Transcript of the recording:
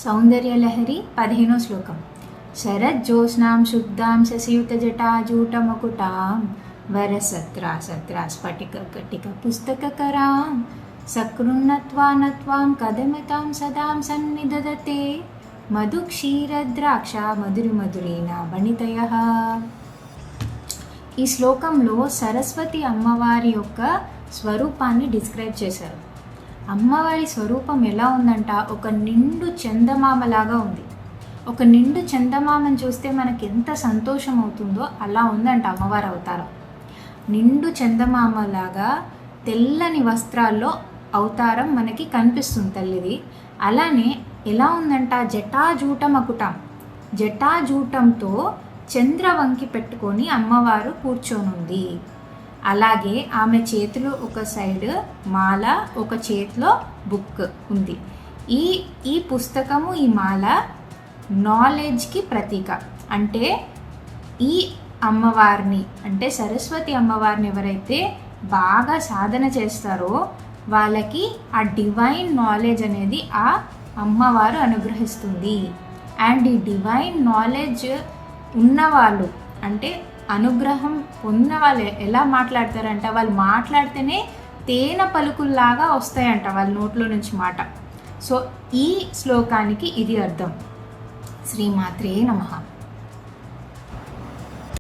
సౌందర్యలహరి 15వ శ్లోకం. శరజ్యోత్స్నాం శుద్ధాం శశియుతజటాజూటమకుటాం వరసత్రాసత్రాస్ఫటికకటిక పుస్తకకరాం సకృన్నత్వానత్వాం కదమతాం సదాం సన్నిదదతే మధుక్షీరద్రాక్ష మధురిమధురీనా వనితయః. ఈ శ్లోకంలో సరస్వతి అమ్మవారి యొక్క స్వరూపాన్ని డిస్క్రైబ్ చేశారు. అమ్మవారి స్వరూపం ఎలా ఉందంట, ఒక నిండు చందమామలాగా ఉంది. ఒక నిండు చందమామను చూస్తే మనకి ఎంత సంతోషం అవుతుందో అలా ఉందంట అమ్మవారి అవతారం. నిండు చందమామలాగా తెల్లని వస్త్రాల్లో అవతారం మనకి కనిపిస్తుంది తల్లిది. అలానే ఎలా ఉందంట, జటాజూటమకుటం, జటాజూటంతో చంద్రవంకి పెట్టుకొని అమ్మవారు కూర్చొనుంది. అలాగే ఆమె చేతిలో ఒక సైడ్ మాల, ఒక చేతిలో బుక్ ఉంది. ఈ పుస్తకము, ఈ మాల నాలెడ్జ్కి ప్రతీక. అంటే ఈ అమ్మవారిని, అంటే సరస్వతి అమ్మవారిని ఎవరైతే బాగా సాధన చేస్తారో వాళ్ళకి ఆ డివైన్ నాలెడ్జ్ అనేది ఆ అమ్మవారు అనుగ్రహిస్తుంది. అండ్ ఈ డివైన్ నాలెడ్జ్ ఉన్నవాళ్ళు, అంటే అనుగ్రహం ఉన్న వాళ్ళు ఎలా మాట్లాడతారంట, వాళ్ళు మాట్లాడితేనే తేనె పలుకుల్లాగా వస్తాయంట వాళ్ళ నోట్లో నుంచి మాట. సో ఈ శ్లోకానికి ఇది అర్థం. శ్రీమాత్రే నమః.